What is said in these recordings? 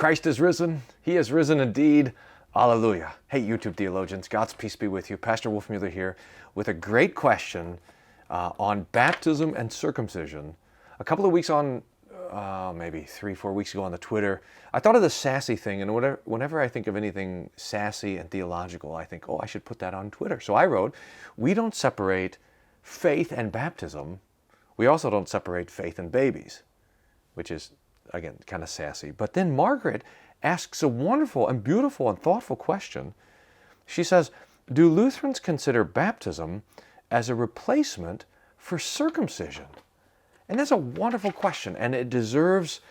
Christ is risen. He is risen indeed. Hallelujah. Hey, YouTube theologians, God's peace be with you. Pastor Wolfmueller here with a great question on baptism and circumcision. A couple of weeks on, maybe 3-4 weeks ago on the Twitter, I thought of the sassy thing, and whenever I think of anything sassy and theological, I think, oh, I should put that on Twitter. So I wrote, we don't separate faith and baptism. We also don't separate faith and babies, which is, again, kind of sassy. But then Margaret asks a wonderful and beautiful and thoughtful question. She says, do Lutherans consider baptism as a replacement for circumcision? And that's a wonderful question, and it deserves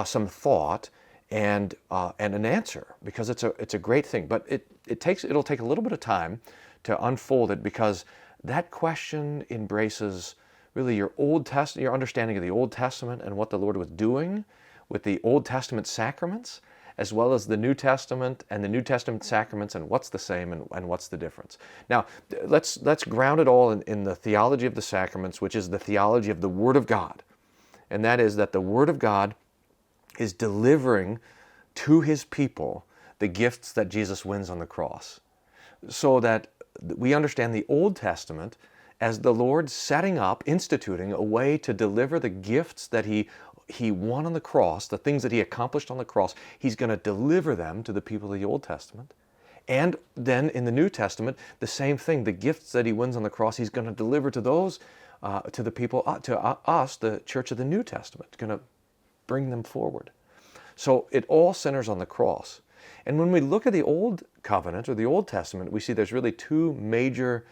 some thought and an answer, because it's a great thing. But it'll take a little bit of time to unfold it, because that question embraces really your understanding of the Old Testament and what the Lord was doing with the Old Testament sacraments, as well as the New Testament and the New Testament sacraments, and what's the same and what's the difference. Now, let's ground it all in the theology of the sacraments, which is the theology of the Word of God. And that is that the Word of God is delivering to His people the gifts that Jesus wins on the cross, so that we understand the Old Testament as the Lord setting up, instituting a way to deliver the gifts that He won on the cross, the things that He accomplished on the cross. He's going to deliver them to the people of the Old Testament. And then in the New Testament, the same thing. The gifts that He wins on the cross, He's going to deliver to those, to the people, to us, the church of the New Testament. He's going to bring them forward. So it all centers on the cross. And when we look at the Old Covenant or the Old Testament, we see there's really two major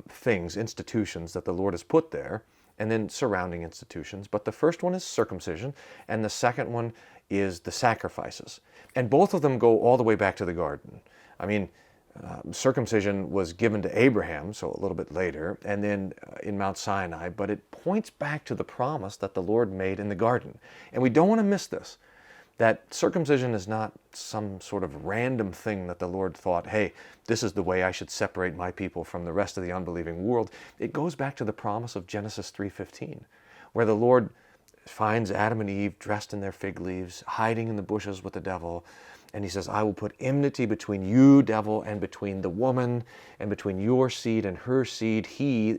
things, institutions that the Lord has put there, and then surrounding institutions. But the first one is circumcision, and the second one is the sacrifices. And both of them go all the way back to the garden. I mean, circumcision was given to Abraham, so a little bit later, and then in Mount Sinai, but it points back to the promise that the Lord made in the garden. And we don't want to miss this, that circumcision is not some sort of random thing that the Lord thought, hey, this is the way I should separate my people from the rest of the unbelieving world. It goes back to the promise of Genesis 3:15, where the Lord finds Adam and Eve dressed in their fig leaves, hiding in the bushes with the devil, and He says, I will put enmity between you, devil, and between the woman, and between your seed and her seed,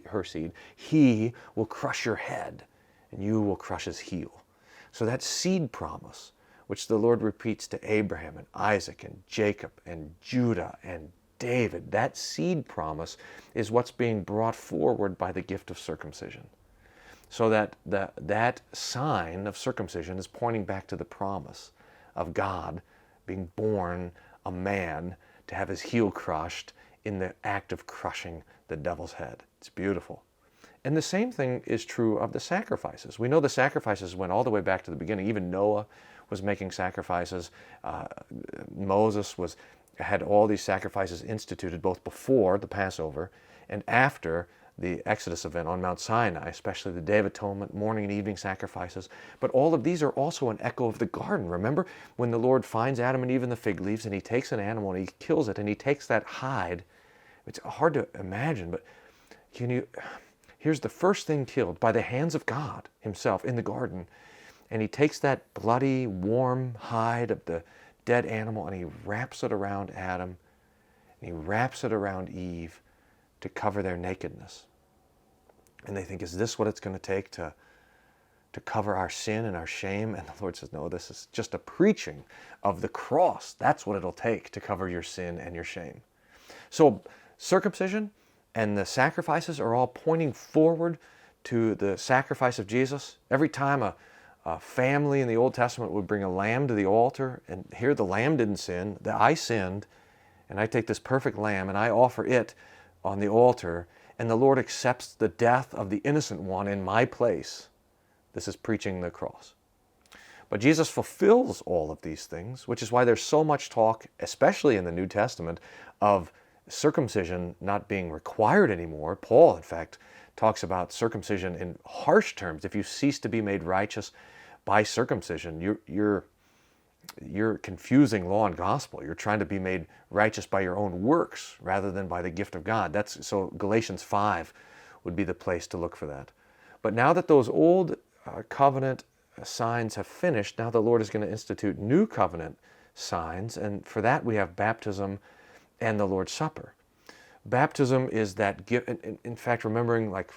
her seed. He will crush your head, and you will crush his heel. So that seed promise, which the Lord repeats to Abraham and Isaac and Jacob and Judah and David, that seed promise is what's being brought forward by the gift of circumcision. So that that sign of circumcision is pointing back to the promise of God being born a man to have his heel crushed in the act of crushing the devil's head. It's beautiful. And the same thing is true of the sacrifices. We know the sacrifices went all the way back to the beginning. Even Noah was making sacrifices. Moses had all these sacrifices instituted both before the Passover and after the Exodus event on Mount Sinai, especially the Day of Atonement, morning and evening sacrifices. But all of these are also an echo of the garden. Remember when the Lord finds Adam and Eve in the fig leaves, and He takes an animal and He kills it, and He takes that hide. It's hard to imagine, but here's the first thing killed by the hands of God Himself in the garden. And He takes that bloody, warm hide of the dead animal and He wraps it around Adam, and He wraps it around Eve to cover their nakedness. And they think, is this what it's going to take to cover our sin and our shame? And the Lord says, no, this is just a preaching of the cross. That's what it'll take to cover your sin and your shame. So circumcision and the sacrifices are all pointing forward to the sacrifice of Jesus. Every time a family in the Old Testament would bring a lamb to the altar, and here the lamb didn't sin, I sinned, and I take this perfect lamb and I offer it on the altar, and the Lord accepts the death of the innocent one in my place. This is preaching the cross. But Jesus fulfills all of these things, which is why there's so much talk, especially in the New Testament, of circumcision not being required anymore. Paul, in fact, talks about circumcision in harsh terms. If you cease to be made righteous by circumcision, you're confusing law and gospel. You're trying to be made righteous by your own works rather than by the gift of God. So Galatians 5 would be the place to look for that. But now that those old covenant signs have finished, now the Lord is going to institute new covenant signs, and for that we have baptism and the Lord's Supper. Baptism is that gift. In fact, remembering like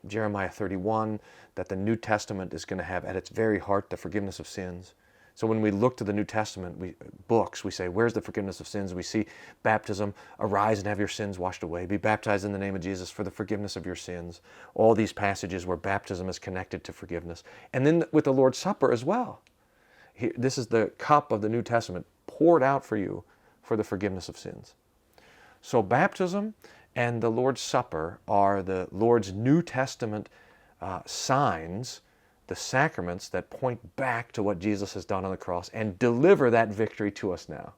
Jeremiah 31, that the New Testament is going to have at its very heart the forgiveness of sins. So when we look to the New Testament books, we say, where's the forgiveness of sins? We see baptism, arise and have your sins washed away. Be baptized in the name of Jesus for the forgiveness of your sins. All these passages where baptism is connected to forgiveness. And then with the Lord's Supper as well. This is the cup of the New Testament poured out for you for the forgiveness of sins. So baptism and the Lord's Supper are the Lord's New Testament signs, the sacraments that point back to what Jesus has done on the cross and deliver that victory to us now.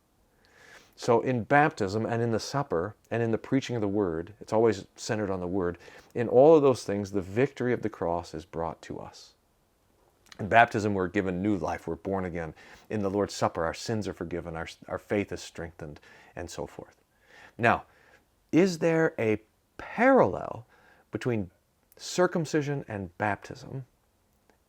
So in baptism and in the supper and in the preaching of the Word, it's always centered on the Word, in all of those things, the victory of the cross is brought to us. In baptism, we're given new life, we're born again. In the Lord's Supper, our sins are forgiven, our faith is strengthened, and so forth. Now, is there a parallel between circumcision and baptism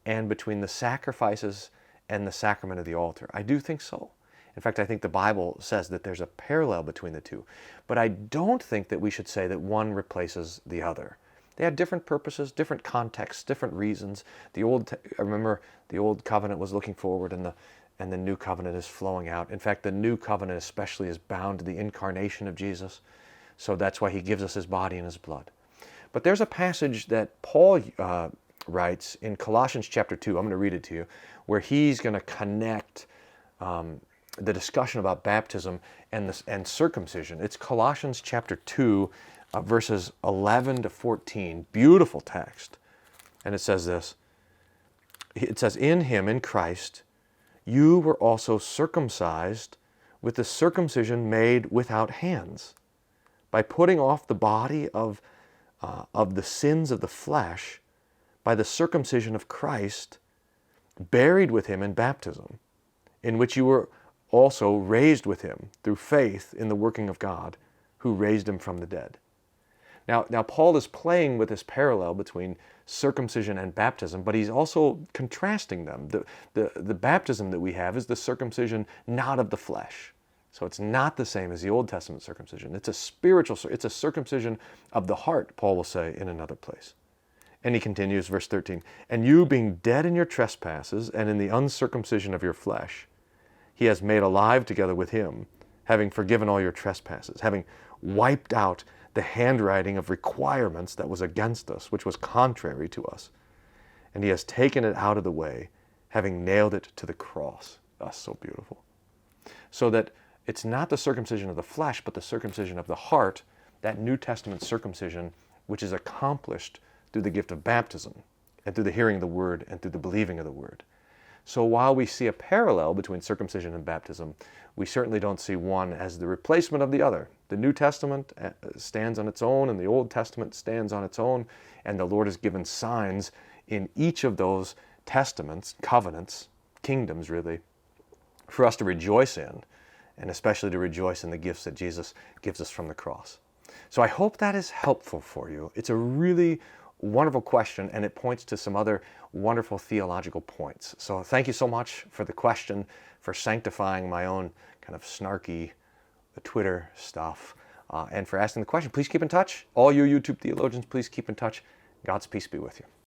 and between the sacrifices and the sacrament of the altar? I do think so. In fact, I think the Bible says that there's a parallel between the two. But I don't think that we should say that one replaces the other. They had different purposes, different contexts, different reasons. I remember the old covenant was looking forward and the new covenant is flowing out. In fact, the new covenant especially is bound to the incarnation of Jesus. So that's why he gives us his body and his blood. But there's a passage that Paul writes in Colossians chapter 2, I'm going to read it to you, where he's going to connect the discussion about baptism and circumcision. It's Colossians chapter 2, verses 11 to 14. Beautiful text. And it says this. It says, in him, in Christ, you were also circumcised with the circumcision made without hands, by putting off the body of the sins of the flesh by the circumcision of Christ, buried with him in baptism, in which you were also raised with him through faith in the working of God, who raised him from the dead. Now Paul is playing with this parallel between circumcision and baptism, but he's also contrasting them. The baptism that we have is the circumcision not of the flesh. So it's not the same as the Old Testament circumcision. It's a spiritual, it's a circumcision of the heart, Paul will say in another place. And he continues, verse 13, and you being dead in your trespasses and in the uncircumcision of your flesh, he has made alive together with him, having forgiven all your trespasses, having wiped out the handwriting of requirements that was against us, which was contrary to us. And he has taken it out of the way, having nailed it to the cross. That's so beautiful. So that it's not the circumcision of the flesh, but the circumcision of the heart, that New Testament circumcision, which is accomplished through the gift of baptism, and through the hearing of the word, and through the believing of the word. So while we see a parallel between circumcision and baptism, we certainly don't see one as the replacement of the other. The New Testament stands on its own, and the Old Testament stands on its own, and the Lord has given signs in each of those testaments, covenants, kingdoms really, for us to rejoice in, and especially to rejoice in the gifts that Jesus gives us from the cross. So I hope that is helpful for you. It's a really wonderful question, and it points to some other wonderful theological points. So thank you so much for the question, for sanctifying my own kind of snarky Twitter stuff, and for asking the question. Please keep in touch. All you YouTube theologians, please keep in touch. God's peace be with you.